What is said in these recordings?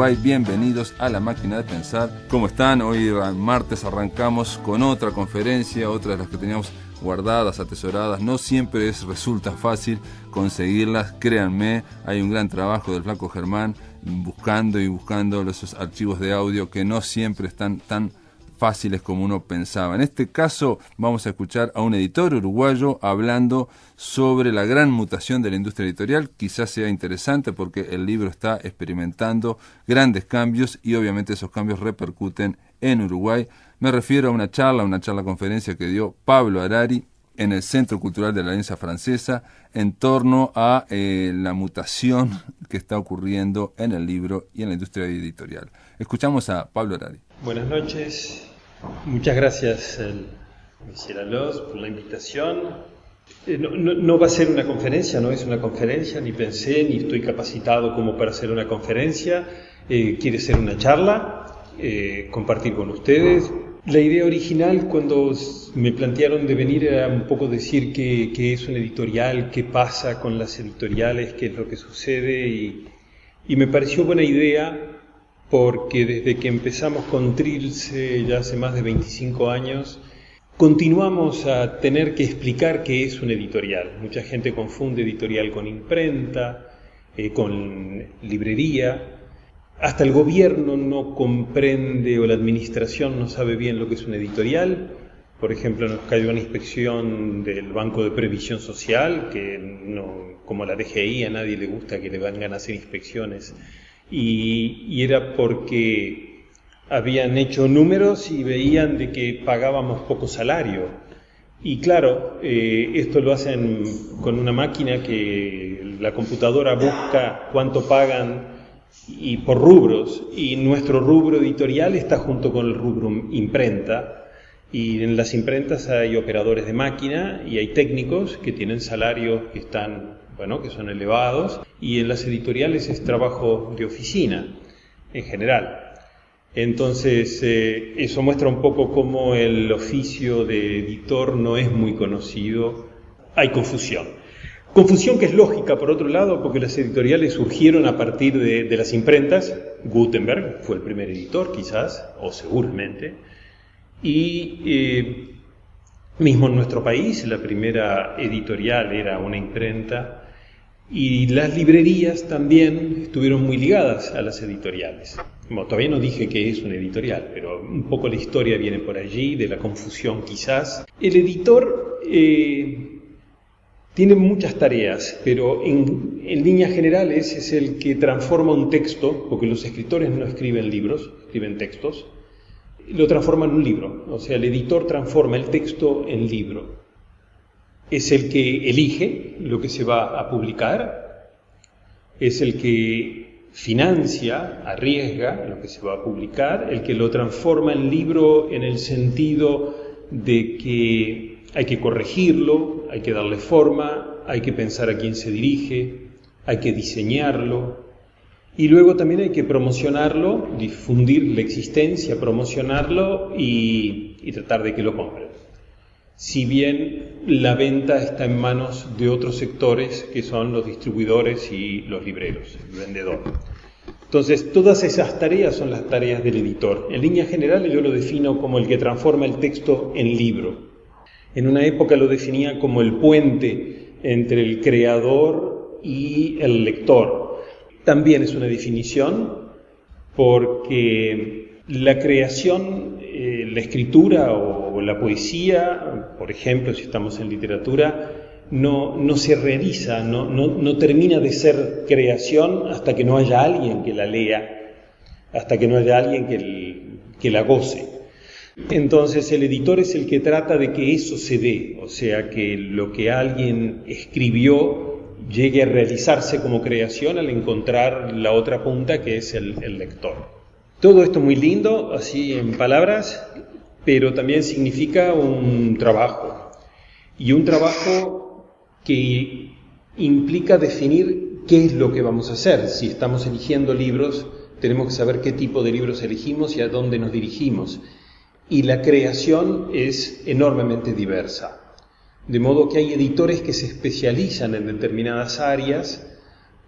Uruguay, bienvenidos a La Máquina de Pensar. ¿Cómo están? Hoy martes arrancamos con otra conferencia, otra de las que teníamos guardadas, atesoradas. No siempre resulta fácil conseguirlas, créanme, hay un gran trabajo del flaco Germán buscando esos archivos de audio que no siempre están tan fáciles como uno pensaba. En este caso vamos a escuchar a un editor uruguayo hablando sobre la gran mutación de la industria editorial. Quizás sea interesante porque el libro está experimentando grandes cambios y obviamente esos cambios repercuten en Uruguay. Me refiero a una charla conferencia que dio Pablo Harari en el Centro Cultural de la Alianza Francesa en torno a la mutación que está ocurriendo en el libro y en la industria editorial. Escuchamos a Pablo Harari. Buenas noches, muchas gracias Monsieur Lalos por la invitación. No va a ser una conferencia, no es una conferencia, ni pensé, ni estoy capacitado como para hacer una conferencia. Quiere ser una charla, compartir con ustedes. La idea original cuando me plantearon de venir era un poco decir qué es una editorial, qué pasa con las editoriales, qué es lo que sucede y me pareció buena idea porque desde que empezamos con Trilce ya hace más de 25 años continuamos a tener que explicar qué es una editorial. Mucha gente confunde editorial con imprenta, con librería. Hasta el gobierno no comprende o la administración no sabe bien lo que es una editorial. Por ejemplo, nos cayó una inspección del Banco de Previsión Social, que no, como la DGI a nadie le gusta que le vengan a hacer inspecciones. Y era porque habían hecho números y veían de que pagábamos poco salario. Y claro, esto lo hacen con una máquina que la computadora busca cuánto pagan y por rubros, y nuestro rubro editorial está junto con el rubro imprenta, y en las imprentas hay operadores de máquina y hay técnicos que tienen salarios que están, que son elevados, y en las editoriales es trabajo de oficina en general. Entonces eso muestra un poco cómo el oficio de editor no es muy conocido, hay confusión. Confusión que es lógica, por otro lado, porque las editoriales surgieron a partir de las imprentas. Gutenberg fue el primer editor, quizás, o seguramente. Y mismo en nuestro país, la primera editorial era una imprenta. Y las librerías también estuvieron muy ligadas a las editoriales. Bueno, todavía no dije que es una editorial, pero un poco la historia viene por allí, de la confusión quizás. El editor tiene muchas tareas, pero en líneas generales es el que transforma un texto, porque los escritores no escriben libros, escriben textos, lo transforma en un libro. O sea, el editor transforma el texto en libro. Es el que elige lo que se va a publicar, es el que financia, arriesga lo que se va a publicar, el que lo transforma en libro en el sentido de que hay que corregirlo, hay que darle forma, hay que pensar a quién se dirige, hay que diseñarlo y luego también hay que promocionarlo, difundir la existencia, promocionarlo y tratar de que lo compren. Si bien la venta está en manos de otros sectores que son los distribuidores y los libreros, el vendedor. Entonces, todas esas tareas son las tareas del editor. En líneas generales yo lo defino como el que transforma el texto en libro. En una época lo definía como el puente entre el creador y el lector. También es una definición porque la creación, la escritura o la poesía, por ejemplo, si estamos en literatura, no se realiza, no termina de ser creación hasta que no haya alguien que la lea, hasta que no haya alguien que la goce. Entonces el editor es el que trata de que eso se dé, o sea, que lo que alguien escribió llegue a realizarse como creación al encontrar la otra punta que es el lector. Todo esto muy lindo, así en palabras, pero también significa un trabajo, y un trabajo que implica definir qué es lo que vamos a hacer. Si estamos eligiendo libros, tenemos que saber qué tipo de libros elegimos y a dónde nos dirigimos. Y la creación es enormemente diversa. De modo que hay editores que se especializan en determinadas áreas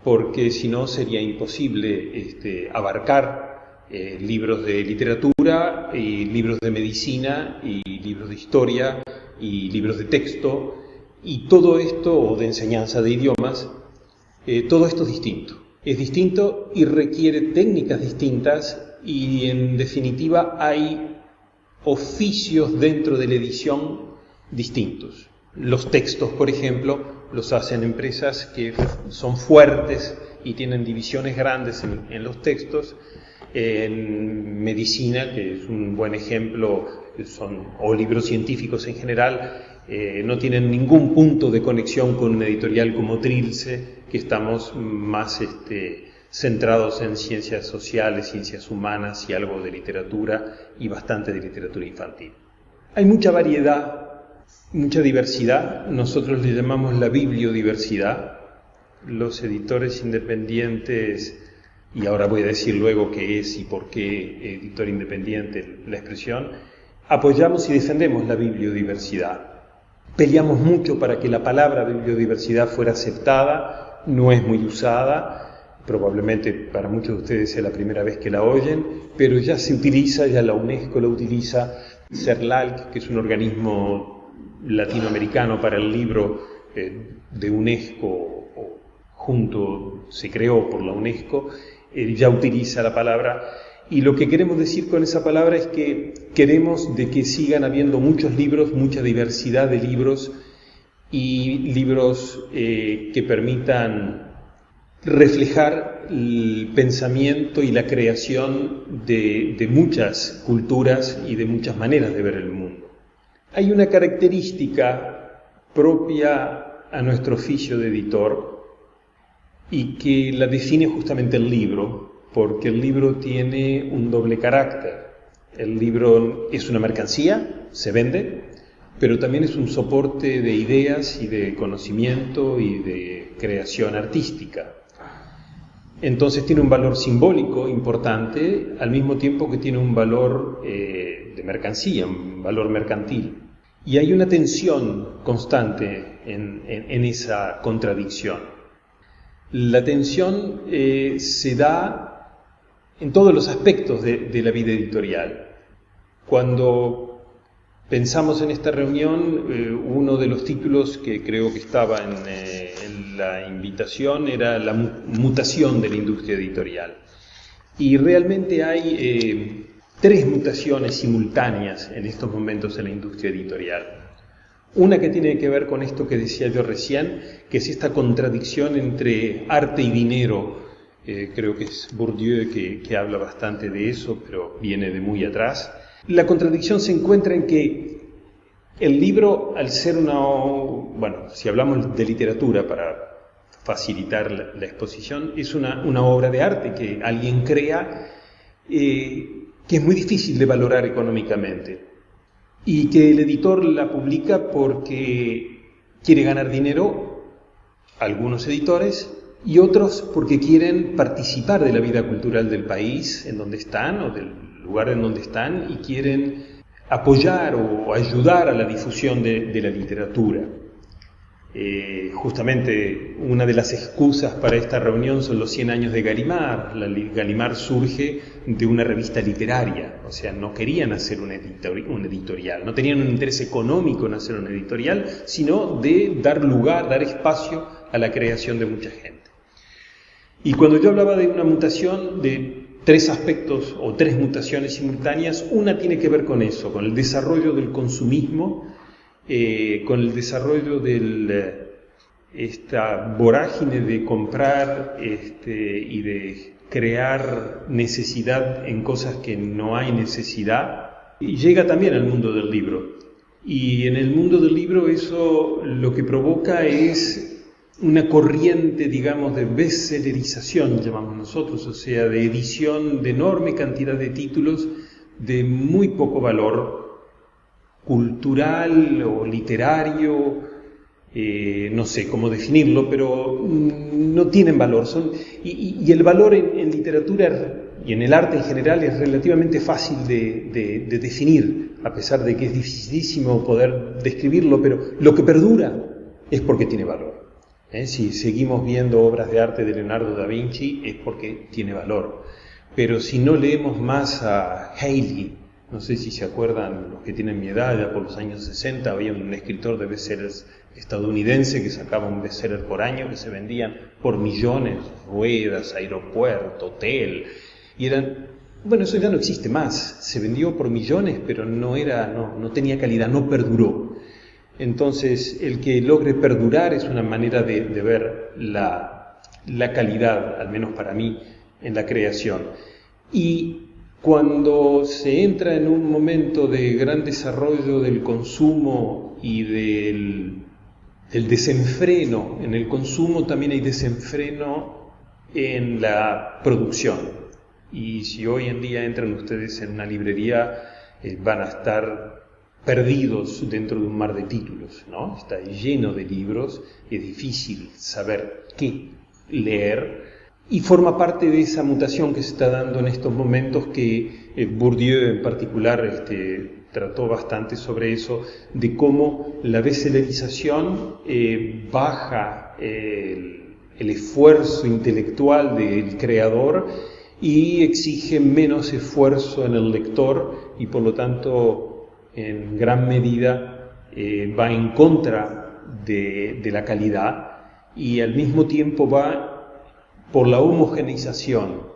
porque si no sería imposible abarcar libros de literatura, y libros de medicina, y libros de historia, y libros de texto, y todo esto, o de enseñanza de idiomas, todo esto es distinto. Es distinto y requiere técnicas distintas, y en definitiva hay oficios dentro de la edición distintos. Los textos, por ejemplo, los hacen empresas que son fuertes y tienen divisiones grandes en los textos. En medicina, que es un buen ejemplo, o libros científicos en general, no tienen ningún punto de conexión con una editorial como Trilce, que estamos más centrados en ciencias sociales, ciencias humanas y algo de literatura, y bastante de literatura infantil. Hay mucha variedad, mucha diversidad. Nosotros le llamamos la bibliodiversidad. Los editores independientes, y ahora voy a decir luego qué es y por qué editor independiente la expresión, apoyamos y defendemos la bibliodiversidad. Peleamos mucho para que la palabra bibliodiversidad fuera aceptada, no es muy usada, probablemente para muchos de ustedes sea la primera vez que la oyen, pero ya se utiliza, ya la UNESCO la utiliza, CERLALC, que es un organismo latinoamericano para el libro de UNESCO, se creó por la UNESCO, ya utiliza la palabra, y lo que queremos decir con esa palabra es que queremos de que sigan habiendo muchos libros, mucha diversidad de libros, y libros que permitan reflejar el pensamiento y la creación de muchas culturas y de muchas maneras de ver el mundo. Hay una característica propia a nuestro oficio de editor y que la define justamente el libro, porque el libro tiene un doble carácter. El libro es una mercancía, se vende, pero también es un soporte de ideas y de conocimiento y de creación artística. Entonces tiene un valor simbólico importante, al mismo tiempo que tiene un valor de mercancía, un valor mercantil. Y hay una tensión constante en esa contradicción. La tensión se da en todos los aspectos de la vida editorial. Cuando pensamos en esta reunión, uno de los títulos que creo que estaba en la invitación era la mutación de la industria editorial. Y realmente hay 3 mutaciones simultáneas en estos momentos en la industria editorial. Una que tiene que ver con esto que decía yo recién, que es esta contradicción entre arte y dinero. Creo que es Bourdieu que habla bastante de eso, pero viene de muy atrás. La contradicción se encuentra en que el libro, al ser si hablamos de literatura para facilitar la exposición, es una obra de arte que alguien crea, que es muy difícil de valorar económicamente, y que el editor la publica porque quiere ganar dinero, algunos editores, y otros porque quieren participar de la vida cultural del país en donde están o del lugar en donde están y quieren apoyar o ayudar a la difusión de la literatura. Justamente una de las excusas para esta reunión son los 100 años de Gallimard. Gallimard surge de una revista literaria, o sea, no querían hacer un editorial, no tenían un interés económico en hacer un editorial, sino de dar lugar, dar espacio a la creación de mucha gente. Y cuando yo hablaba de una mutación, de 3 aspectos o 3 mutaciones simultáneas, una tiene que ver con eso, con el desarrollo del consumismo, con el desarrollo de esta vorágine de comprar y de crear necesidad en cosas que no hay necesidad, y llega también al mundo del libro. Y en el mundo del libro eso lo que provoca es una corriente, digamos, de bestsellerización, llamamos nosotros, o sea, de edición de enorme cantidad de títulos de muy poco valor cultural o literario, no sé cómo definirlo, pero no tienen valor. Y el valor en literatura y en el arte en general es relativamente fácil de definir, a pesar de que es dificilísimo poder describirlo, pero lo que perdura es porque tiene valor. Si seguimos viendo obras de arte de Leonardo da Vinci es porque tiene valor. Pero si no leemos más a Haley, no sé si se acuerdan los que tienen mi edad, ya por los años 60 había un escritor de bestsellers estadounidense que sacaba un bestseller por año que se vendían por millones, Ruedas, Aeropuerto, Hotel, y eran, bueno, eso ya no existe más, se vendió por millones, pero no tenía calidad, no perduró. Entonces, el que logre perdurar es una manera de ver la calidad, al menos para mí, en la creación. Y cuando se entra en un momento de gran desarrollo del consumo y del desenfreno en el consumo, también hay desenfreno en la producción. Y si hoy en día entran ustedes en una librería, van a estar perdidos dentro de un mar de títulos, ¿no? Está lleno de libros, es difícil saber qué leer, y forma parte de esa mutación que se está dando en estos momentos que Bourdieu en particular trató bastante sobre eso, de cómo la bestsellerización baja el esfuerzo intelectual del creador y exige menos esfuerzo en el lector, y por lo tanto en gran medida va en contra de la calidad, y al mismo tiempo va por la homogeneización.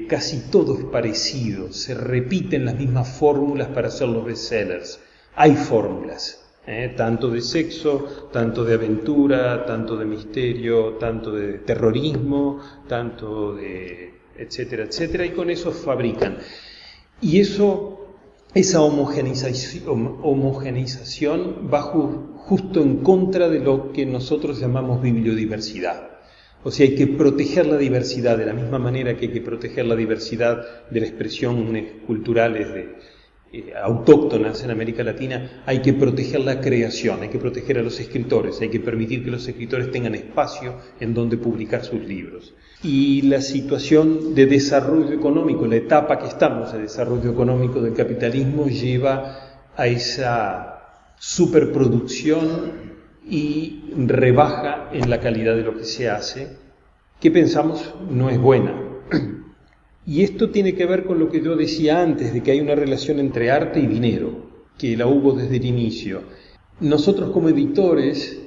Casi todo es parecido, se repiten las mismas fórmulas para hacer los bestsellers. Hay fórmulas, tanto de sexo, tanto de aventura, tanto de misterio, tanto de terrorismo, tanto de etcétera, etcétera, y con eso fabrican. Y esa homogeneización va justo en contra de lo que nosotros llamamos bibliodiversidad. O sea, hay que proteger la diversidad de la misma manera que hay que proteger la diversidad de las expresiones culturales autóctonas en América Latina. Hay que proteger la creación, hay que proteger a los escritores, hay que permitir que los escritores tengan espacio en donde publicar sus libros. Y la situación de desarrollo económico, la etapa que estamos de desarrollo económico del capitalismo, lleva a esa superproducción y rebaja en la calidad de lo que se hace, que pensamos no es buena. Y esto tiene que ver con lo que yo decía antes, de que hay una relación entre arte y dinero, que la hubo desde el inicio. Nosotros como editores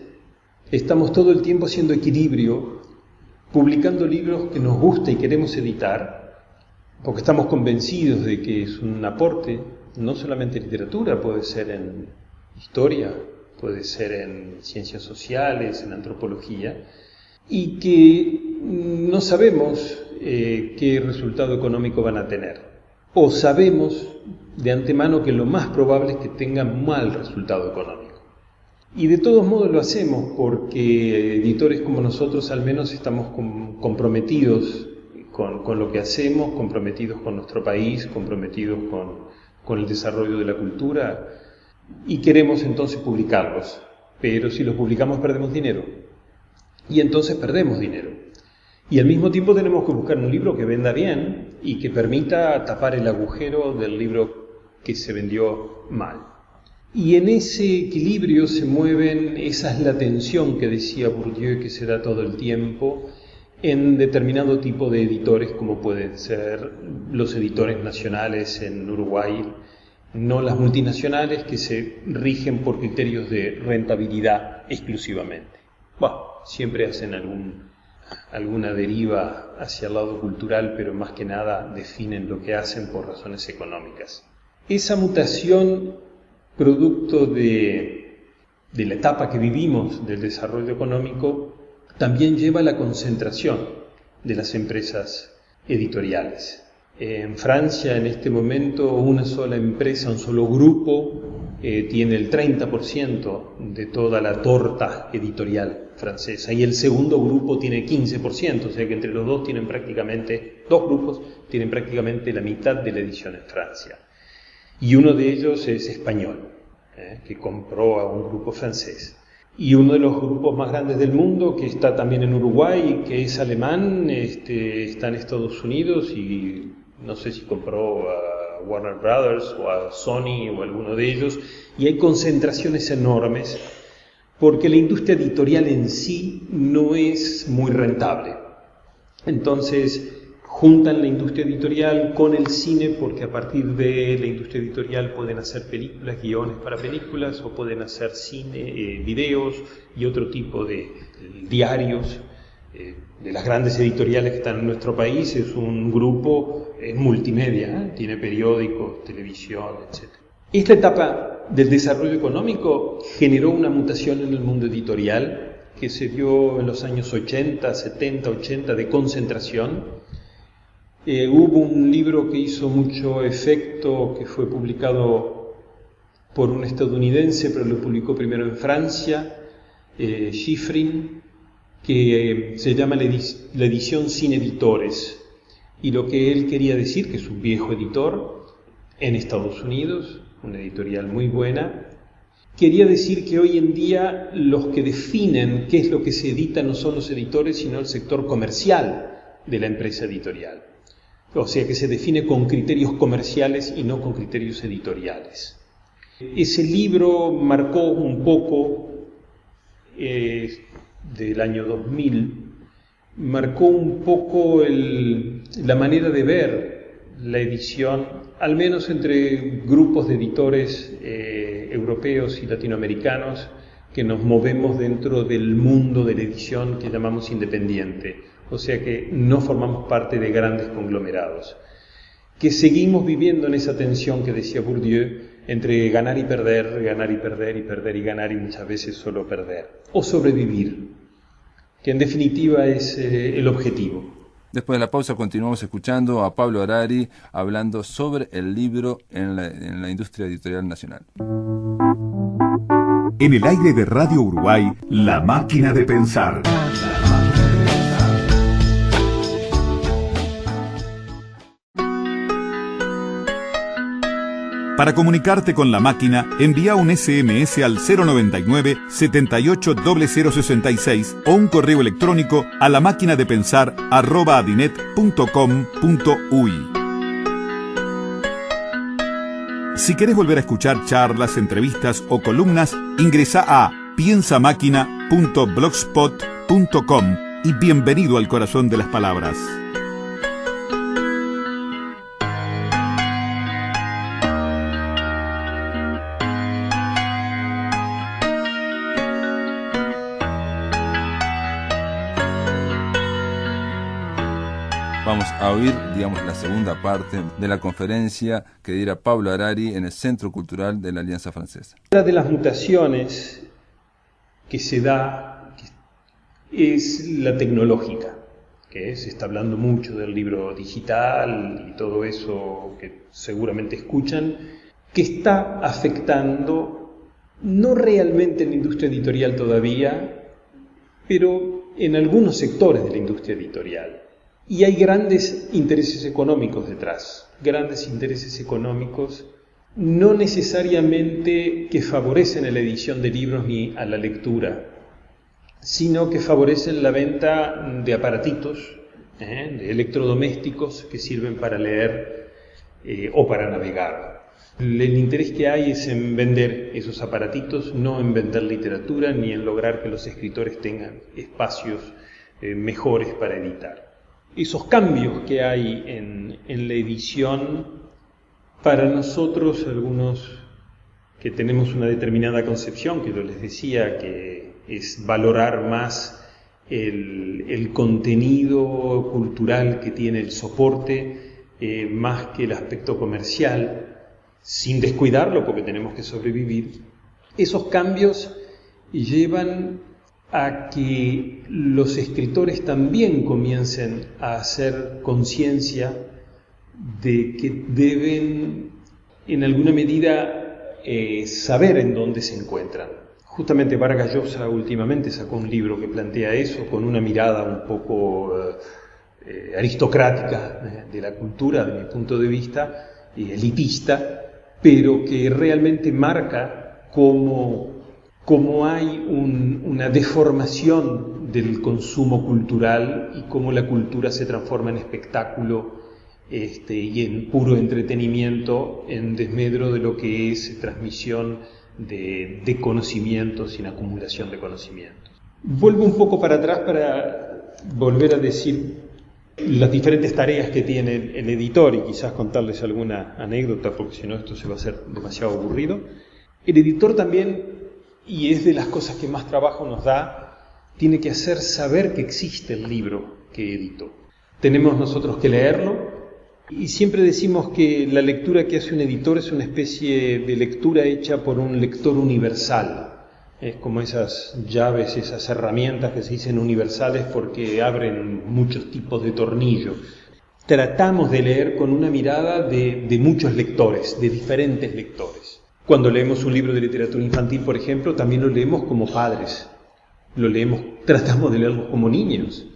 estamos todo el tiempo haciendo equilibrio, publicando libros que nos gusta y queremos editar, porque estamos convencidos de que es un aporte, no solamente en literatura, puede ser en historia, puede ser en ciencias sociales, en antropología, y que no sabemos qué resultado económico van a tener. O sabemos de antemano que lo más probable es que tengan mal resultado económico. Y de todos modos lo hacemos porque editores como nosotros al menos estamos comprometidos con lo que hacemos, comprometidos con nuestro país, comprometidos con el desarrollo de la cultura, y queremos entonces publicarlos. Pero si los publicamos perdemos dinero, y entonces perdemos dinero. Y al mismo tiempo tenemos que buscar un libro que venda bien y que permita tapar el agujero del libro que se vendió mal. Y en ese equilibrio se mueven, esa es la tensión que decía Bourdieu, que se da todo el tiempo en determinado tipo de editores, como pueden ser los editores nacionales en Uruguay, no las multinacionales que se rigen por criterios de rentabilidad exclusivamente. Bueno, siempre hacen alguna deriva hacia el lado cultural, pero más que nada definen lo que hacen por razones económicas. Esa mutación, producto de la etapa que vivimos del desarrollo económico, también lleva a la concentración de las empresas editoriales. En Francia, en este momento, una sola empresa, un solo grupo, tiene el 30% de toda la torta editorial francesa, y el segundo grupo tiene 15%, o sea que entre los dos grupos tienen prácticamente la mitad de la edición en Francia. Y uno de ellos es español, que compró a un grupo francés. Y uno de los grupos más grandes del mundo, que está también en Uruguay, que es alemán, está en Estados Unidos, y no sé si compró a Warner Brothers o a Sony o a alguno de ellos, y hay concentraciones enormes porque la industria editorial en sí no es muy rentable. Entonces, juntan la industria editorial con el cine porque a partir de la industria editorial pueden hacer películas, guiones para películas, o pueden hacer cine, videos y otro tipo de diarios. De las grandes editoriales que están en nuestro país es un grupo multimedia, tiene periódicos, televisión, etc. Esta etapa del desarrollo económico generó una mutación en el mundo editorial que se dio en los años 80, 70, 80 de concentración. Hubo un libro que hizo mucho efecto, que fue publicado por un estadounidense, pero lo publicó primero en Francia, Schifrin, que se llama la edición sin editores. Y lo que él quería decir, que es un viejo editor en Estados Unidos, una editorial muy buena, quería decir que hoy en día los que definen qué es lo que se edita no son los editores, sino el sector comercial de la empresa editorial. O sea que se define con criterios comerciales y no con criterios editoriales. Ese libro marcó un poco, del año 2000, marcó un poco la manera de ver la edición, al menos entre grupos de editores europeos y latinoamericanos que nos movemos dentro del mundo de la edición que llamamos independiente. O sea que no formamos parte de grandes conglomerados, que seguimos viviendo en esa tensión que decía Bourdieu entre ganar y perder, ganar y perder, y perder y ganar, y muchas veces solo perder, o sobrevivir, que en definitiva es el objetivo. Después de la pausa continuamos escuchando a Pablo Harari hablando sobre el libro en la industria editorial nacional. En el aire de Radio Uruguay, La Máquina de Pensar. Para comunicarte con La Máquina, envía un SMS al 099-780066 o un correo electrónico a lamaquinadepensar@adinet.com.uy. Si querés volver a escuchar charlas, entrevistas o columnas, ingresa a piensamáquina.blogspot.com y bienvenido al corazón de las palabras. Vamos a oír, la segunda parte de la conferencia que diera Pablo Harari en el Centro Cultural de la Alianza Francesa. Una de las mutaciones que se da es la tecnológica, que se está hablando mucho del libro digital y todo eso que seguramente escuchan, que está afectando, no realmente en la industria editorial todavía, pero en algunos sectores de la industria editorial. Y hay grandes intereses económicos detrás, grandes intereses económicos, no necesariamente que favorecen a la edición de libros ni a la lectura, sino que favorecen la venta de aparatitos, de electrodomésticos que sirven para leer o para navegar. El interés que hay es en vender esos aparatitos, no en vender literatura ni en lograr que los escritores tengan espacios mejores para editar. Esos cambios que hay en la edición, para nosotros, algunos que tenemos una determinada concepción, que yo les decía que es valorar más el contenido cultural que tiene el soporte, más que el aspecto comercial, sin descuidarlo porque tenemos que sobrevivir. Esos cambios llevan a que los escritores también comiencen a hacer conciencia de que deben, en alguna medida, saber en dónde se encuentran. Justamente Vargas Llosa últimamente sacó un libro que plantea eso, con una mirada un poco aristocrática de la cultura, de mi punto de vista, elitista, pero que realmente marca cómo hay una deformación del consumo cultural y cómo la cultura se transforma en espectáculo y en puro entretenimiento, en desmedro de lo que es transmisión de conocimientos, sin acumulación de conocimientos. Vuelvo un poco para atrás para volver a decir las diferentes tareas que tiene el editor y quizás contarles alguna anécdota, porque si no esto se va a hacer demasiado aburrido. El editor también, y es de las cosas que más trabajo nos da, tiene que hacer saber que existe el libro que editó. Tenemos nosotros que leerlo, y siempre decimos que la lectura que hace un editor es una especie de lectura hecha por un lector universal. Es como esas llaves, esas herramientas que se dicen universales porque abren muchos tipos de tornillos. Tratamos de leer con una mirada de muchos lectores, de diferentes lectores. Cuando leemos un libro de literatura infantil, por ejemplo, también lo leemos como padres. Tratamos de leerlo como niños.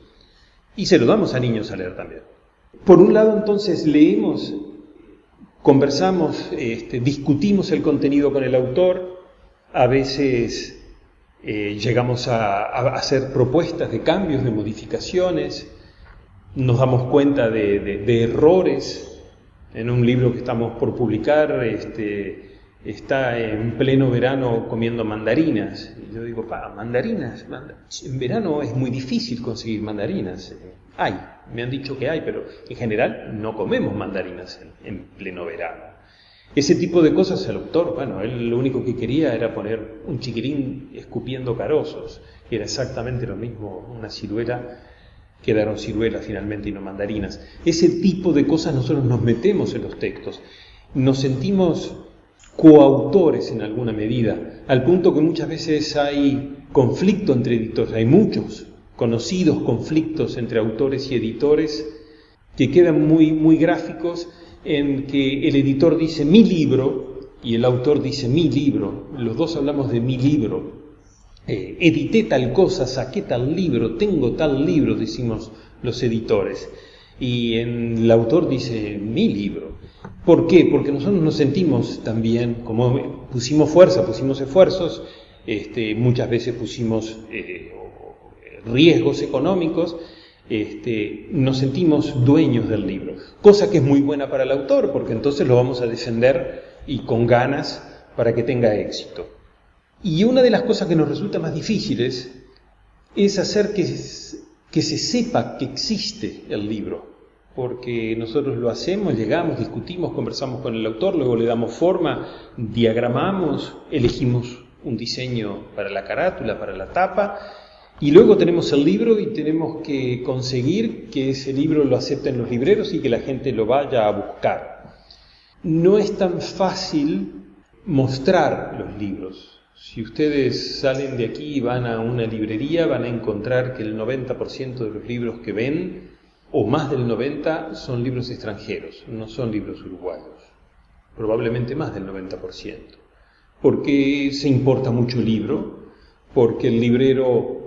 Y se lo damos a niños a leer también. Por un lado, entonces, leemos, conversamos, discutimos el contenido con el autor. A veces llegamos a hacer propuestas de cambios, de modificaciones, nos damos cuenta de errores. En un libro que estamos por publicar, está en pleno verano comiendo mandarinas. Y yo digo, mandarinas, en verano es muy difícil conseguir mandarinas. Me han dicho que hay, pero en general no comemos mandarinas en pleno verano. Ese tipo de cosas el autor, él lo único que quería era poner un chiquirín escupiendo carozos. Era exactamente lo mismo, una ciruela, quedaron ciruelas finalmente y no mandarinas. Ese tipo de cosas nosotros nos metemos en los textos. Nos sentimos coautores en alguna medida, al punto que muchas veces hay conflicto entre editores. Hay muchos conocidos conflictos entre autores y editores que quedan muy, muy gráficos, en que el editor dice mi libro y el autor dice mi libro. Los dos hablamos de mi libro. Edité tal cosa, saqué tal libro, tengo tal libro, decimos los editores. Y el autor dice mi libro. ¿Por qué? Porque nosotros nos sentimos también, como pusimos fuerza, pusimos esfuerzos, muchas veces pusimos riesgos económicos, nos sentimos dueños del libro, cosa que es muy buena para el autor, porque entonces lo vamos a defender y con ganas para que tenga éxito. Y una de las cosas que nos resulta más difíciles es hacer que se sepa que existe el libro, porque nosotros lo hacemos, llegamos, discutimos, conversamos con el autor, luego le damos forma, diagramamos, elegimos un diseño para la carátula, para la tapa. Y luego tenemos el libro y tenemos que conseguir que ese libro lo acepten los libreros y que la gente lo vaya a buscar. No es tan fácil mostrar los libros. Si ustedes salen de aquí y van a una librería, van a encontrar que el 90% de los libros que ven, o más del 90%, son libros extranjeros, no son libros uruguayos. Probablemente más del 90%. Porque se importa mucho el libro, porque el librero...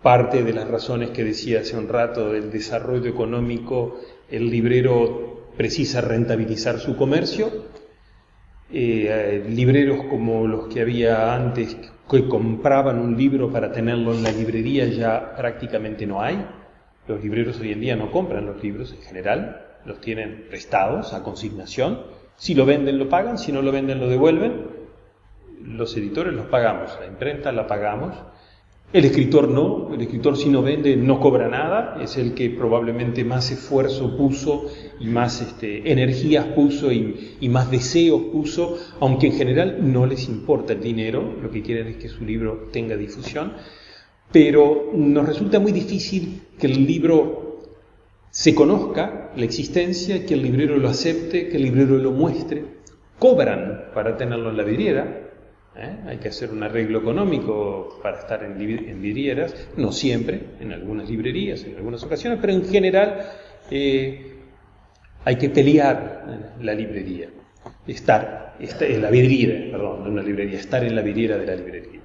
Parte de las razones que decía hace un rato del desarrollo económico, el librero precisa rentabilizar su comercio. Libreros como los que había antes, que compraban un libro para tenerlo en la librería, ya prácticamente no hay. Los libreros hoy en día no compran los libros en general, los tienen prestados a consignación. Si lo venden, lo pagan, si no lo venden, lo devuelven. Los editores los pagamos, la imprenta la pagamos. El escritor no, el escritor si no vende no cobra nada, es el que probablemente más esfuerzo puso y más energías puso y más deseos puso, aunque en general no les importa el dinero, lo que quieren es que su libro tenga difusión, pero nos resulta muy difícil que el libro se conozca, la existencia, que el librero lo acepte, que el librero lo muestre. Cobran para tenerlo en la vidriera. Hay que hacer un arreglo económico para estar en vidrieras, no siempre, en algunas librerías, en algunas ocasiones, pero en general hay que pelear en la librería, estar en la vidriera, perdón, no en una librería, estar en la vidriera de la librería.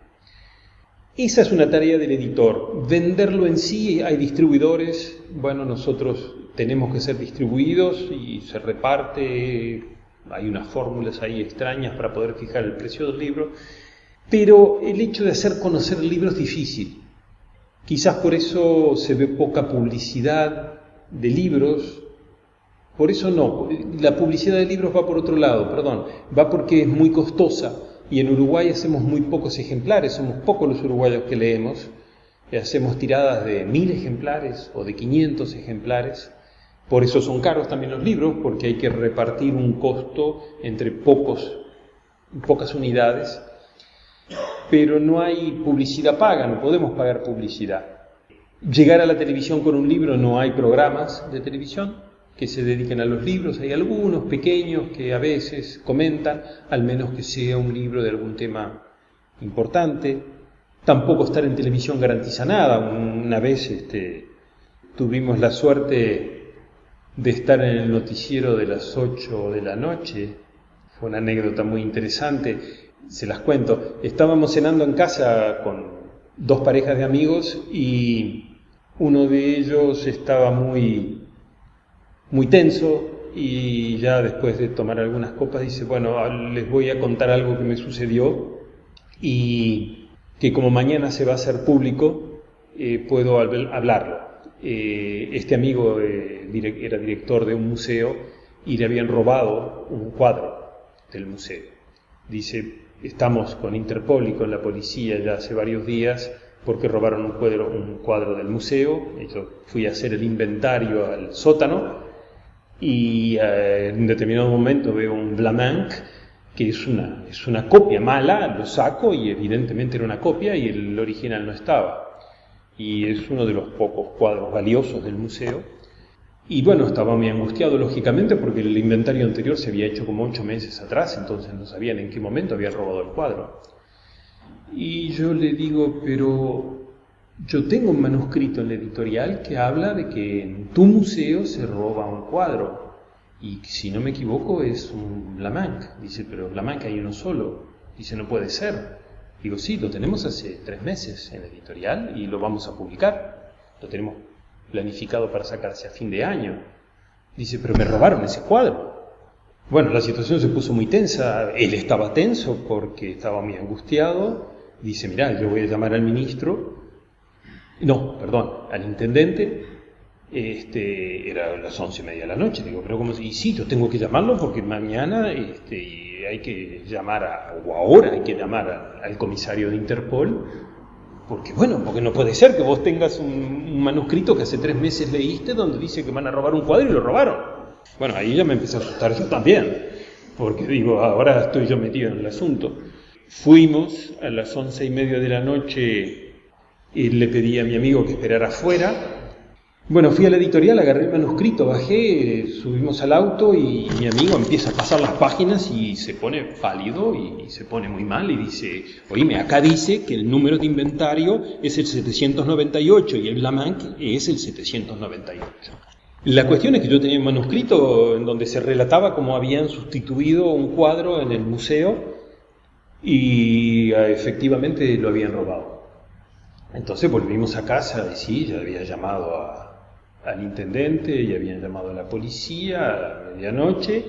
Esa es una tarea del editor. Venderlo en sí, hay distribuidores, nosotros tenemos que ser distribuidos y se reparte. Hay unas fórmulas ahí extrañas para poder fijar el precio del libro, pero el hecho de hacer conocer el libro es difícil. Quizás por eso se ve poca publicidad de libros, por eso no. La publicidad de libros va por otro lado, va porque es muy costosa. y en Uruguay hacemos muy pocos ejemplares, somos pocos los uruguayos que leemos, hacemos tiradas de 1000 ejemplares o de 500 ejemplares, por eso son caros también los libros, porque hay que repartir un costo entre pocas unidades, pero no hay publicidad paga, no podemos pagar publicidad. Llegar a la televisión con un libro, no hay programas de televisión que se dediquen a los libros, hay algunos pequeños que a veces comentan, al menos que sea un libro de algún tema importante. Tampoco estar en televisión garantiza nada. Una vez tuvimos la suerte de estar en el noticiero de las 8 de la noche, fue una anécdota muy interesante, se las cuento. Estábamos cenando en casa con 2 parejas de amigos y uno de ellos estaba muy tenso y ya después de tomar algunas copas dice, bueno, les voy a contar algo que me sucedió y que como mañana se va a hacer público, puedo hablarlo. Este amigo era director de un museo y le habían robado un cuadro del museo. Dice, estamos con Interpol y con la policía ya hace varios días porque robaron un cuadro del museo. Yo fui a hacer el inventario al sótano y en un determinado momento veo un Vlaminck que es una copia mala, lo saco y evidentemente era una copia y el original no estaba. Y es uno de los pocos cuadros valiosos del museo. Y bueno, estaba muy angustiado lógicamente porque el inventario anterior se había hecho como 8 meses atrás, entonces no sabían en qué momento habían robado el cuadro. Y yo le digo, pero yo tengo un manuscrito en la editorial que habla de que en tu museo se roba un cuadro. Y si no me equivoco es un Vlaminck. Dice, pero Vlaminck hay uno solo. Dice, no puede ser. Digo, sí, lo tenemos hace 3 meses en la editorial y lo vamos a publicar. Lo tenemos planificado para sacar hacia fin de año. Dice, pero me robaron ese cuadro. Bueno, la situación se puso muy tensa. Él estaba tenso porque estaba muy angustiado. Dice, mirá, yo voy a llamar al ministro. No, perdón, al intendente. Era las 11:30 de la noche. Digo, pero ¿cómo? Y sí, yo tengo que llamarlo porque mañana hay que llamar o ahora hay que llamar al comisario de Interpol, porque no puede ser que vos tengas un manuscrito que hace 3 meses leíste donde dice que van a robar un cuadro y lo robaron. Bueno, ahí ya me empecé a asustar yo también, porque digo, ahora estoy yo metido en el asunto. Fuimos a las 11:30 de la noche y le pedí a mi amigo que esperara afuera. Bueno, fui a la editorial, agarré el manuscrito, bajé, subimos al auto y mi amigo empieza a pasar las páginas y se pone pálido y se pone muy mal y dice, oíme, acá dice que el número de inventario es el 798 y el Vlaminck es el 798. La cuestión es que yo tenía un manuscrito en donde se relataba cómo habían sustituido un cuadro en el museo y efectivamente lo habían robado. Entonces volvimos a casa y sí, ya había llamado al intendente y habían llamado a la policía a la medianoche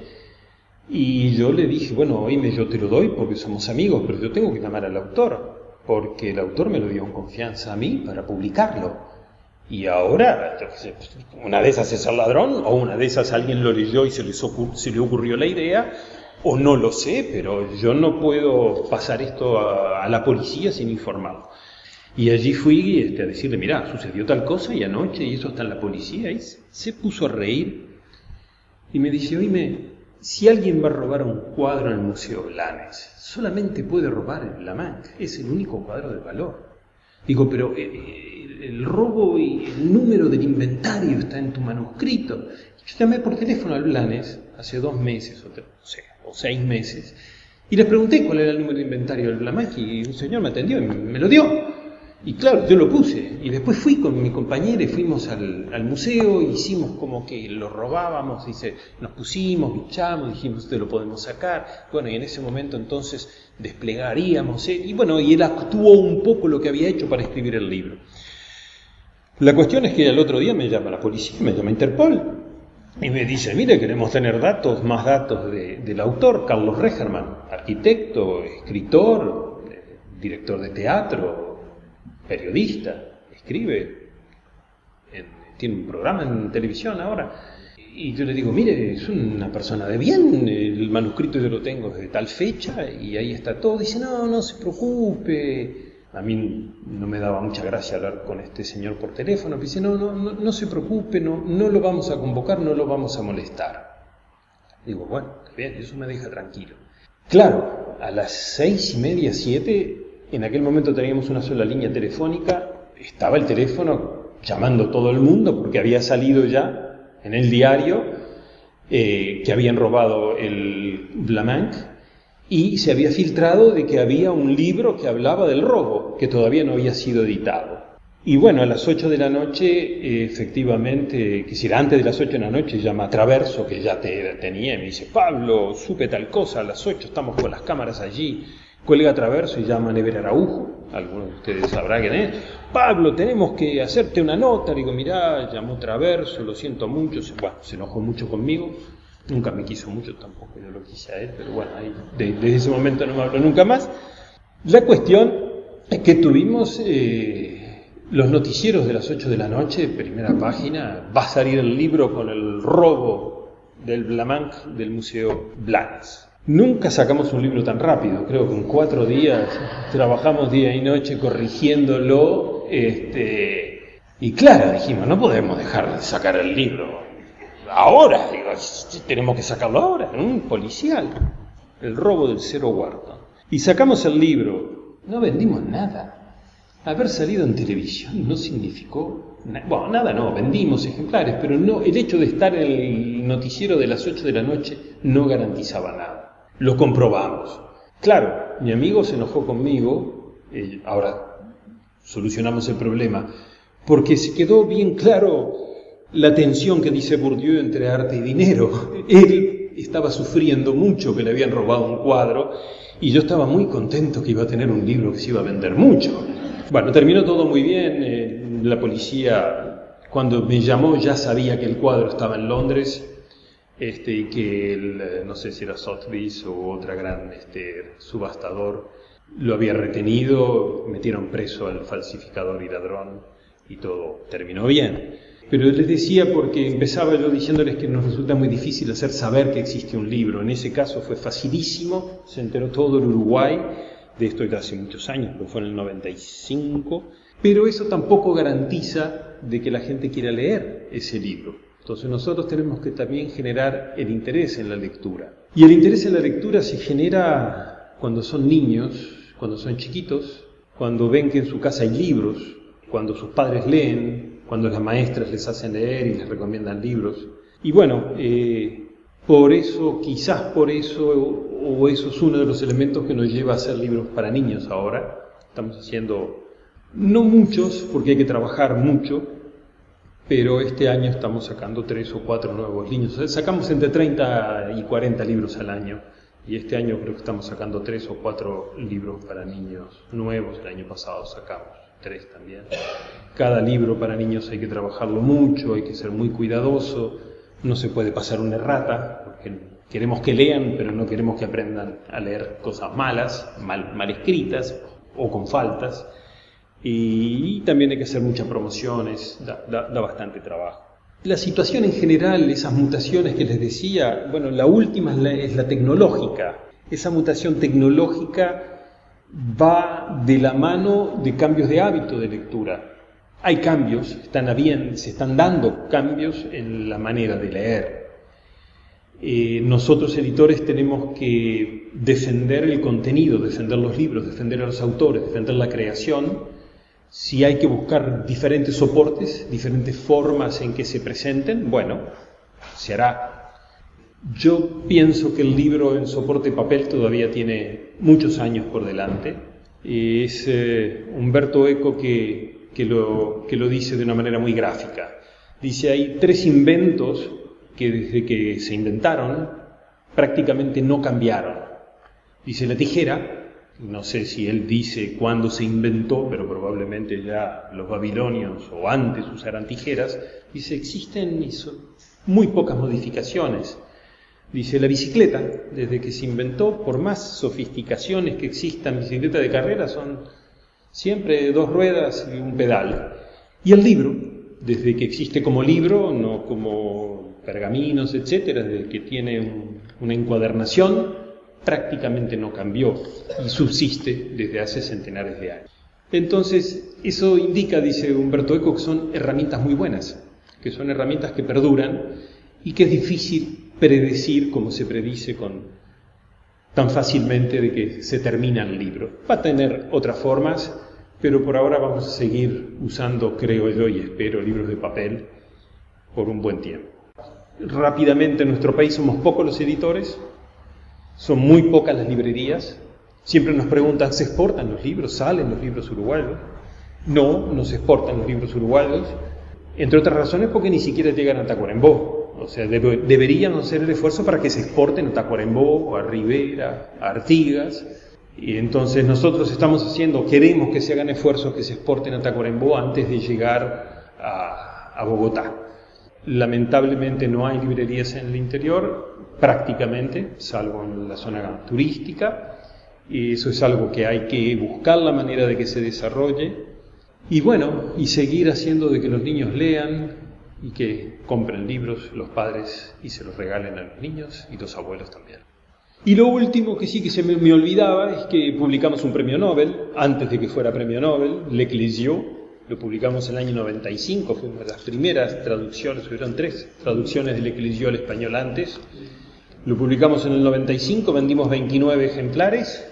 y yo le dije, bueno, oíme, yo te lo doy porque somos amigos, pero yo tengo que llamar al autor porque el autor me lo dio en confianza a mí para publicarlo y ahora, yo qué sé, una de esas es el ladrón o una de esas alguien lo leyó y se le ocurrió la idea o no lo sé, pero yo no puedo pasar esto a la policía sin informarlo. Y allí fui a decirle, mirá, sucedió tal cosa y anoche y eso está en la policía. Y se puso a reír y me dice, oíme, si alguien va a robar un cuadro en el Museo Blanes, solamente puede robar el Vlaminck, es el único cuadro de valor. Digo, pero el robo y el número del inventario está en tu manuscrito. Yo llamé por teléfono al Blanes hace 2 meses o 6 meses y les pregunté cuál era el número de inventario del Vlaminck y un señor me atendió y me lo dio. Y claro, yo lo puse, y después fui con mi compañera y fuimos al museo, hicimos como que lo robábamos, nos pusimos, bichamos, dijimos, te lo podemos sacar, bueno, y en ese momento entonces desplegaríamos, y bueno, y él actuó un poco lo que había hecho para escribir el libro. La cuestión es que al otro día me llama la policía, me llama Interpol, y me dice, mire, queremos tener más datos del autor, Carlos Regerman, arquitecto, escritor, director de teatro, periodista, escribe, tiene un programa en televisión ahora. Y yo le digo, mire, es una persona de bien, el manuscrito yo lo tengo desde tal fecha y ahí está todo. Dice, no se preocupe. A mí no me daba mucha gracia hablar con este señor por teléfono. Dice, no se preocupe, no lo vamos a convocar, no lo vamos a molestar. Digo, bueno, está bien, eso me deja tranquilo. Claro, a las 6:30, 7, en aquel momento teníamos una sola línea telefónica, estaba el teléfono llamando a todo el mundo porque había salido ya en el diario que habían robado el Vlaminck y se había filtrado de que había un libro que hablaba del robo, que todavía no había sido editado. Y bueno, a las 8 de la noche, efectivamente, quisiera antes de las 8 de la noche, llama Traverso, que ya tenía, y me dice, Pablo, supe tal cosa, a las 8 estamos con las cámaras allí. Cuelga Traverso y llama a Never Araujo, algunos de ustedes sabrán quién es. Pablo, tenemos que hacerte una nota. Digo, mirá, llamó Traverso, lo siento mucho. Se enojó mucho conmigo, nunca me quiso mucho tampoco, yo lo quise a él, pero bueno, ahí, desde ese momento no me habló nunca más. La cuestión es que tuvimos los noticieros de las 8 de la noche, primera página, va a salir el libro con el robo del Vlaminck del Museo Blanes. Nunca sacamos un libro tan rápido, creo que en 4 días trabajamos día y noche corrigiéndolo, y claro, dijimos, no podemos dejar de sacar el libro ahora, digo, tenemos que sacarlo ahora, un policial, el robo del Cerro Wharton. Y sacamos el libro, no vendimos nada. Haber salido en televisión no significó nada, vendimos ejemplares, pero no, el hecho de estar en el noticiero de las 8 de la noche no garantizaba nada. Lo comprobamos. Claro, mi amigo se enojó conmigo, ahora solucionamos el problema, porque se quedó bien claro la tensión que dice Bourdieu entre arte y dinero. Él estaba sufriendo mucho que le habían robado un cuadro y yo estaba muy contento que iba a tener un libro que se iba a vender mucho. Bueno, terminó todo muy bien. La policía, cuando me llamó, ya sabía que el cuadro estaba en Londres, y que no sé si era Sotheby's o otra gran subastador, lo había retenido, metieron preso al falsificador y ladrón y todo terminó bien. Pero les decía porque empezaba yo diciéndoles que nos resulta muy difícil hacer saber que existe un libro. En ese caso fue facilísimo, se enteró todo el Uruguay, de esto ya hace muchos años, pero fue en el 95, pero eso tampoco garantiza de que la gente quiera leer ese libro. Entonces nosotros tenemos que también generar el interés en la lectura. Y el interés en la lectura se genera cuando son niños, cuando son chiquitos, cuando ven que en su casa hay libros, cuando sus padres leen, cuando las maestras les hacen leer y les recomiendan libros. Y bueno, quizás por eso, o eso es uno de los elementos que nos lleva a hacer libros para niños ahora. Estamos haciendo, no muchos, porque hay que trabajar mucho, pero este año estamos sacando 3 o 4 nuevos niños. Sacamos entre 30 y 40 libros al año, y este año creo que estamos sacando 3 o 4 libros para niños nuevos. El año pasado sacamos 3 también. Cada libro para niños hay que trabajarlo mucho, hay que ser muy cuidadoso, no se puede pasar una errata, porque queremos que lean, pero no queremos que aprendan a leer cosas malas, mal escritas o con faltas. Y también hay que hacer muchas promociones, da bastante trabajo. La situación en general, esas mutaciones que les decía, bueno, la última es la tecnológica. Esa mutación tecnológica va de la mano de cambios de hábito de lectura. Hay cambios, se están dando cambios en la manera de leer. Nosotros editores tenemos que defender el contenido, defender los libros, defender a los autores, defender la creación. Si hay que buscar diferentes soportes, diferentes formas en que se presenten, bueno, se hará. Yo pienso que el libro en soporte papel todavía tiene muchos años por delante. Es Umberto Eco que lo dice de una manera muy gráfica. Dice, hay 3 inventos que desde que se inventaron prácticamente no cambiaron. Dice la tijera. No sé si él dice cuándo se inventó, pero probablemente ya los babilonios o antes usaran tijeras. Dice, existen muy pocas modificaciones. Dice, la bicicleta, desde que se inventó, por más sofisticaciones que existan, bicicletas de carrera son siempre 2 ruedas y un pedal. Y el libro, desde que existe como libro, no como pergaminos, etcétera, desde que tiene una encuadernación, prácticamente no cambió y subsiste desde hace centenares de años. Entonces, eso indica, dice Umberto Eco, que son herramientas muy buenas, que son herramientas que perduran y que es difícil predecir, como se predice tan fácilmente, de que se termina el libro. Va a tener otras formas, pero por ahora vamos a seguir usando, creo yo y espero, libros de papel por un buen tiempo. Rápidamente, en nuestro país somos pocos los editores, son muy pocas las librerías. Siempre nos preguntan, ¿se exportan los libros? ¿Salen los libros uruguayos? No se exportan los libros uruguayos, entre otras razones porque ni siquiera llegan a Tacuarembó. O sea, deberían hacer el esfuerzo para que se exporten a Tacuarembó, o a Rivera, a Artigas. Y entonces nosotros queremos que se hagan esfuerzos que se exporten a Tacuarembó antes de llegar a Bogotá. Lamentablemente no hay librerías en el interior, prácticamente, salvo en la zona turística. Y eso es algo que hay que buscar la manera de que se desarrolle. Y bueno, y seguir haciendo de que los niños lean y que compren libros los padres y se los regalen a los niños y los abuelos también. Y lo último que sí que se me olvidaba es que publicamos un premio Nobel, antes de que fuera premio Nobel, L'Ecclésio. Lo publicamos en el año 95, fue una de las primeras traducciones, hubieron 3 traducciones del L'Ecclésio al español antes. Lo publicamos en el 95, vendimos 29 ejemplares.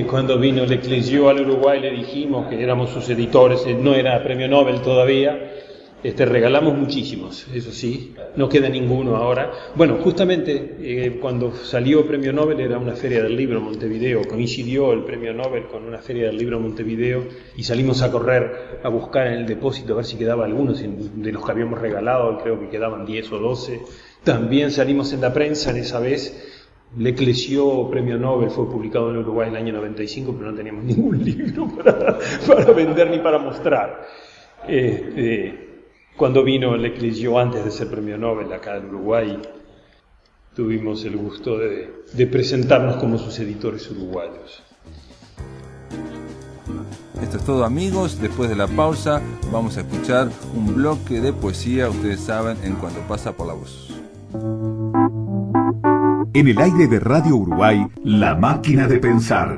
Cuando vino L'Ecclésio al Uruguay le dijimos que éramos sus editores, no era premio Nobel todavía. Regalamos muchísimos, eso sí, no queda ninguno ahora. Bueno, justamente cuando salió premio Nobel era una feria del libro en Montevideo, coincidió el premio Nobel con una feria del libro en Montevideo y salimos a correr a buscar en el depósito a ver si quedaba alguno de los que habíamos regalado, creo que quedaban 10 o 12. También salimos en la prensa en esa vez. L'Ecclésio premio Nobel fue publicado en Uruguay en el año 95, pero no teníamos ningún libro para vender ni para mostrar. Cuando vino L'Ecclésio antes de ser premio Nobel acá en Uruguay, tuvimos el gusto de presentarnos como sus editores uruguayos. Esto es todo, amigos. Después de la pausa vamos a escuchar un bloque de poesía, ustedes saben, en cuanto pasa por la voz. En el aire de Radio Uruguay, La Máquina de Pensar.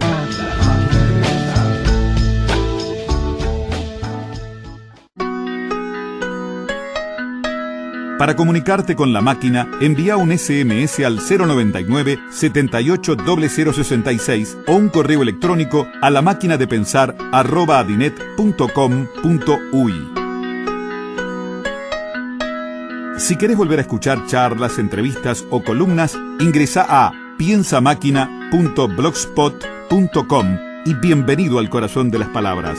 Para comunicarte con La Máquina, envía un SMS al 099 780066 o un correo electrónico a lamaquinadepensar@adinet.com.uy. Si querés volver a escuchar charlas, entrevistas o columnas, ingresa a piensamáquina.blogspot.com y bienvenido al corazón de las palabras.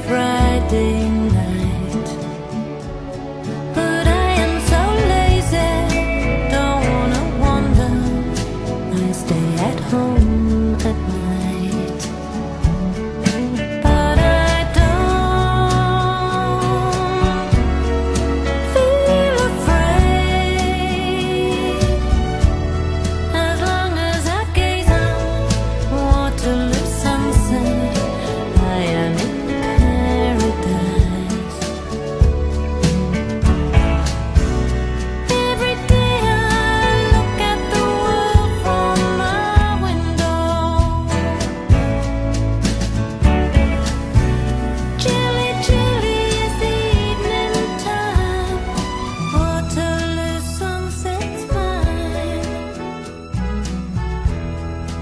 Friday night, but I am so late.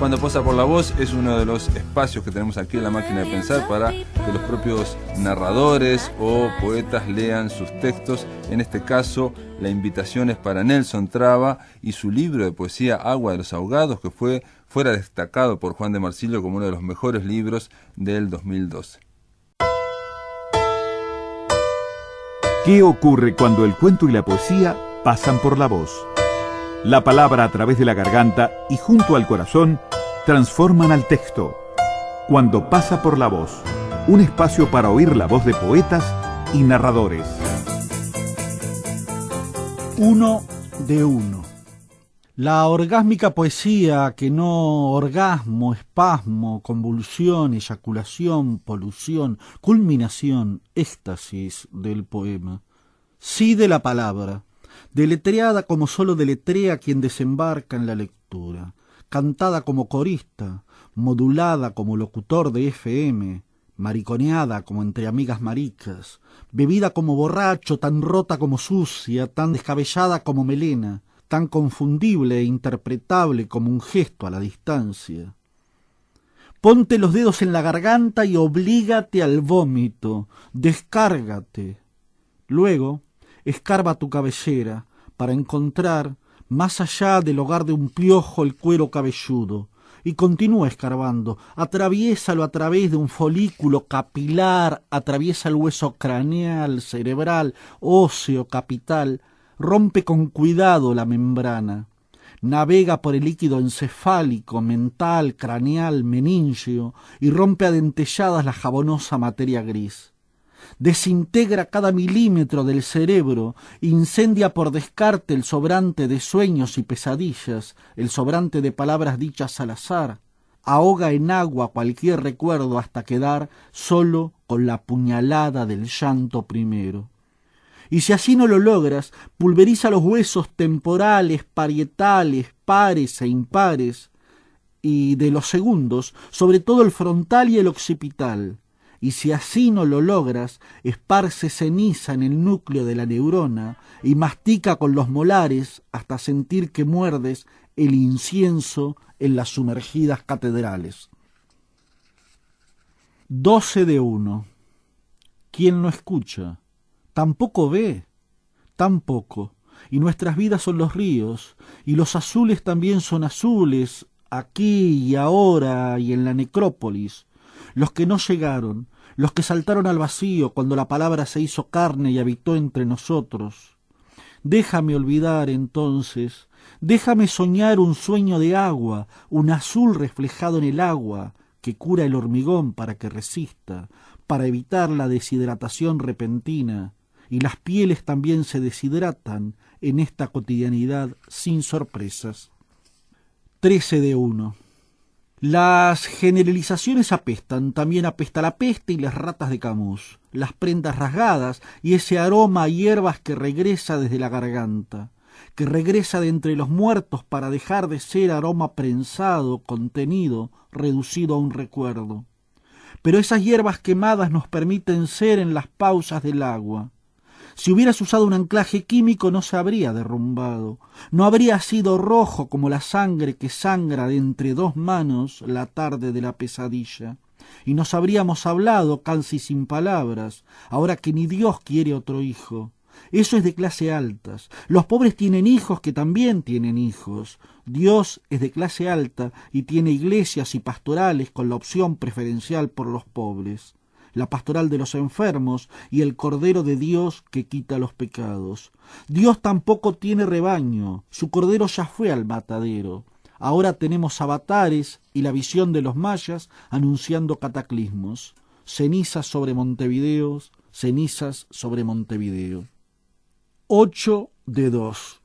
Cuando pasa por la voz es uno de los espacios que tenemos aquí en La Máquina de Pensar para que los propios narradores o poetas lean sus textos. En este caso, la invitación es para Nelson Traba y su libro de poesía Agua de los Ahogados, que fuera destacado por Juan de Marsilio como uno de los mejores libros del 2012. ¿Qué ocurre cuando el cuento y la poesía pasan por la voz? La palabra a través de la garganta y junto al corazón transforman al texto. Cuando pasa por la voz, un espacio para oír la voz de poetas y narradores. Uno de uno. La orgásmica poesía que no orgasmo, espasmo, convulsión, eyaculación, polución, culminación, éxtasis del poema. Sí de la palabra, deletreada como solo deletrea quien desembarca en la lectura, cantada como corista, modulada como locutor de FM, mariconeada como entre amigas maricas, bebida como borracho, tan rota como sucia, tan descabellada como melena, tan confundible e interpretable como un gesto a la distancia. Ponte los dedos en la garganta y oblígate al vómito, descárgate. Luego, escarba tu cabellera para encontrar, más allá del hogar de un piojo, el cuero cabelludo, y continúa escarbando, atraviésalo a través de un folículo capilar, atraviesa el hueso craneal, cerebral, óseo, capital, rompe con cuidado la membrana, navega por el líquido encefálico, mental, craneal, meningio, y rompe a dentelladas la jabonosa materia gris. Desintegra cada milímetro del cerebro, incendia por descarte el sobrante de sueños y pesadillas, el sobrante de palabras dichas al azar, ahoga en agua cualquier recuerdo hasta quedar solo con la puñalada del llanto primero. Y si así no lo logras, pulveriza los huesos temporales, parietales, pares e impares, y de los segundos, sobre todo el frontal y el occipital. Y si así no lo logras, esparce ceniza en el núcleo de la neurona y mastica con los molares hasta sentir que muerdes el incienso en las sumergidas catedrales. 12 de 1. ¿Quién no escucha? Tampoco ve, tampoco. Y nuestras vidas son los ríos, y los azules también son azules, aquí y ahora y en la necrópolis. Los que no llegaron, los que saltaron al vacío cuando la palabra se hizo carne y habitó entre nosotros. Déjame olvidar entonces, déjame soñar un sueño de agua, un azul reflejado en el agua, que cura el hormigón para que resista, para evitar la deshidratación repentina, y las pieles también se deshidratan en esta cotidianidad sin sorpresas. 13 de 1. Las generalizaciones apestan, también apesta la peste y las ratas de Camus, las prendas rasgadas y ese aroma a hierbas que regresa desde la garganta, que regresa de entre los muertos para dejar de ser aroma prensado, contenido, reducido a un recuerdo. Pero esas hierbas quemadas nos permiten ser en las pausas del agua. Si hubieras usado un anclaje químico no se habría derrumbado, no habría sido rojo como la sangre que sangra de entre dos manos la tarde de la pesadilla, y nos habríamos hablado casi sin palabras, ahora que ni Dios quiere otro hijo. Eso es de clase altas. Los pobres tienen hijos que también tienen hijos. Dios es de clase alta y tiene iglesias y pastorales con la opción preferencial por los pobres. La pastoral de los enfermos y el Cordero de Dios que quita los pecados. Dios tampoco tiene rebaño, su Cordero ya fue al matadero. Ahora tenemos avatares y la visión de los mayas anunciando cataclismos. Cenizas sobre Montevideo, cenizas sobre Montevideo. 8 de 2.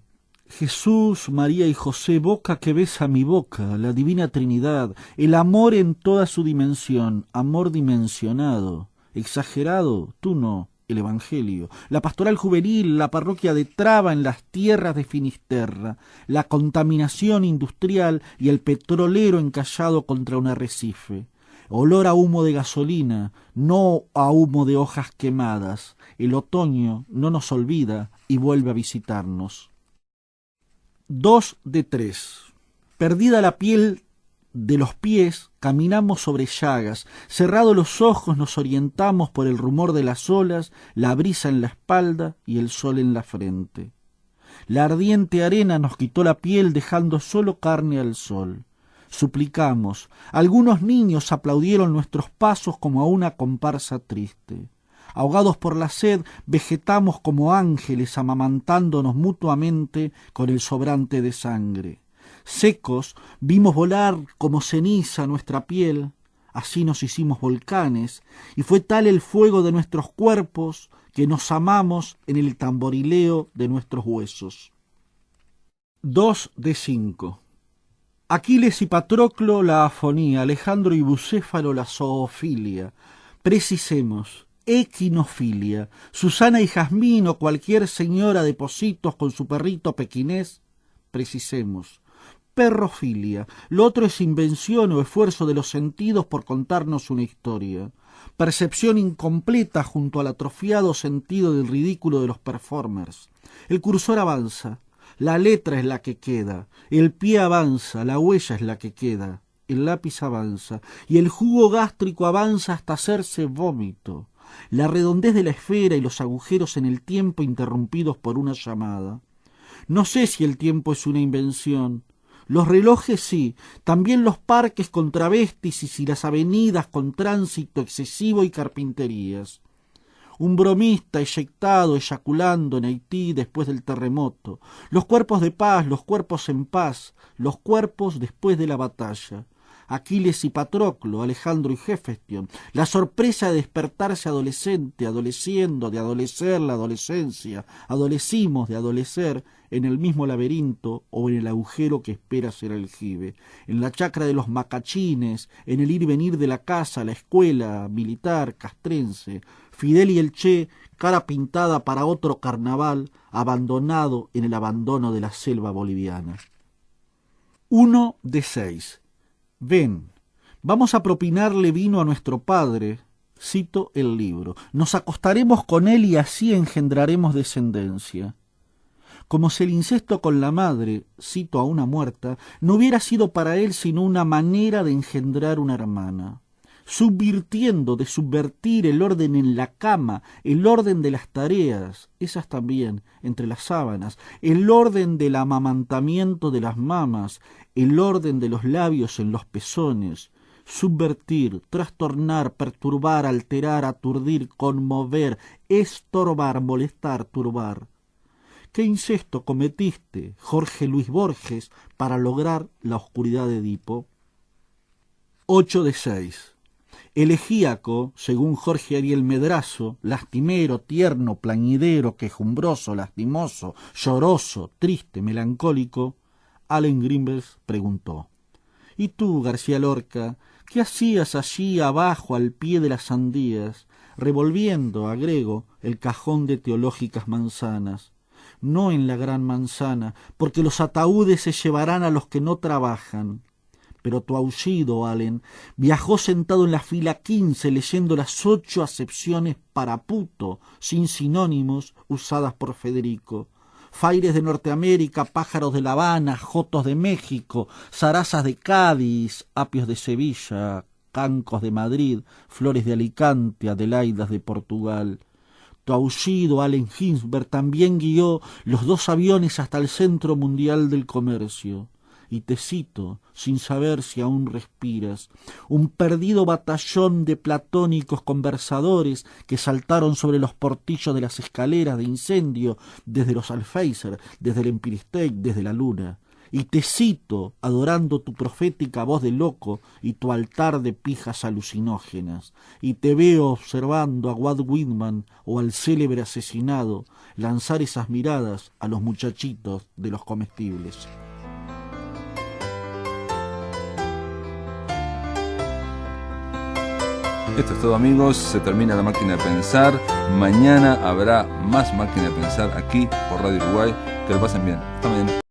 Jesús, María y José, boca que besa mi boca, la divina Trinidad, el amor en toda su dimensión, amor dimensionado, exagerado, tú no, el Evangelio, la pastoral juvenil, la parroquia de Traba en las tierras de Finisterra, la contaminación industrial y el petrolero encallado contra un arrecife. Olor a humo de gasolina, no a humo de hojas quemadas. El otoño no nos olvida y vuelve a visitarnos. 2 de 3. Perdida la piel de los pies caminamos sobre llagas, cerrados los ojos nos orientamos por el rumor de las olas, la brisa en la espalda y el sol en la frente. La ardiente arena nos quitó la piel dejando solo carne al sol. Suplicamos, algunos niños aplaudieron nuestros pasos como a una comparsa triste. Ahogados por la sed, vegetamos como ángeles amamantándonos mutuamente con el sobrante de sangre. Secos, vimos volar como ceniza nuestra piel, así nos hicimos volcanes, y fue tal el fuego de nuestros cuerpos que nos amamos en el tamborileo de nuestros huesos. 2 de 5. Aquiles y Patroclo la afonía, Alejandro y Bucéfalo la zoofilia. Precisemos, equinofilia, Susana y Jazmín o cualquier señora de Positos con su perrito pequinés. Precisemos. Perrofilia, lo otro es invención o esfuerzo de los sentidos por contarnos una historia. Percepción incompleta junto al atrofiado sentido del ridículo de los performers. El cursor avanza, la letra es la que queda, el pie avanza, la huella es la que queda, el lápiz avanza, y el jugo gástrico avanza hasta hacerse vómito. La redondez de la esfera y los agujeros en el tiempo interrumpidos por una llamada. No sé si el tiempo es una invención. Los relojes sí, también los parques con travestis y las avenidas con tránsito excesivo y carpinterías. Un bromista eyectado, eyaculando en Haití después del terremoto. Los cuerpos de paz, los cuerpos en paz, los cuerpos después de la batalla. Aquiles y Patroclo, Alejandro y Hefestion, la sorpresa de despertarse adolescente, adoleciendo, de adolecer la adolescencia, adolecimos de adolecer en el mismo laberinto o en el agujero que espera ser aljibe, en la chacra de los macachines, en el ir y venir de la casa, la escuela militar castrense, Fidel y el Che, cara pintada para otro carnaval, abandonado en el abandono de la selva boliviana. 1 de 6. Ven, vamos a propinarle vino a nuestro padre, cito el libro, nos acostaremos con él y así engendraremos descendencia. Como si el incesto con la madre, cito a una muerta, no hubiera sido para él sino una manera de engendrar una hermana. Subvirtiendo, de subvertir el orden en la cama, el orden de las tareas, esas también, entre las sábanas, el orden del amamantamiento de las mamas, el orden de los labios en los pezones, subvertir, trastornar, perturbar, alterar, aturdir, conmover, estorbar, molestar, turbar. ¿Qué incesto cometiste, Jorge Luis Borges, para lograr la oscuridad de Edipo? 8 de 6. Elegíaco, según Jorge Ariel Medrazo, lastimero, tierno, plañidero, quejumbroso, lastimoso, lloroso, triste, melancólico, Allen Greenberg preguntó: ¿Y tú, García Lorca, qué hacías allí abajo al pie de las sandías, revolviendo, agrego, el cajón de teológicas manzanas? No en la gran manzana, porque los ataúdes se llevarán a los que no trabajan. Pero tu aullido, Allen, viajó sentado en la fila 15 leyendo las 8 acepciones para puto, sin sinónimos, usadas por Federico. Faires de Norteamérica, pájaros de La Habana, jotos de México, zarazas de Cádiz, apios de Sevilla, cancos de Madrid, flores de Alicante, adelaidas de Portugal. Tu aullido, Allen Ginsberg, también guió los 2 aviones hasta el Centro Mundial del Comercio. Y te cito, sin saber si aún respiras, un perdido batallón de platónicos conversadores que saltaron sobre los portillos de las escaleras de incendio desde los Alféizar, desde el Empire State, desde la Luna. Y te cito, adorando tu profética voz de loco y tu altar de pijas alucinógenas. Y te veo observando a Walt Whitman o al célebre asesinado lanzar esas miradas a los muchachitos de los comestibles. Esto es todo, amigos, se termina la máquina de pensar. Mañana habrá más máquina de pensar aquí por Radio Uruguay. Que lo pasen bien. Hasta mañana.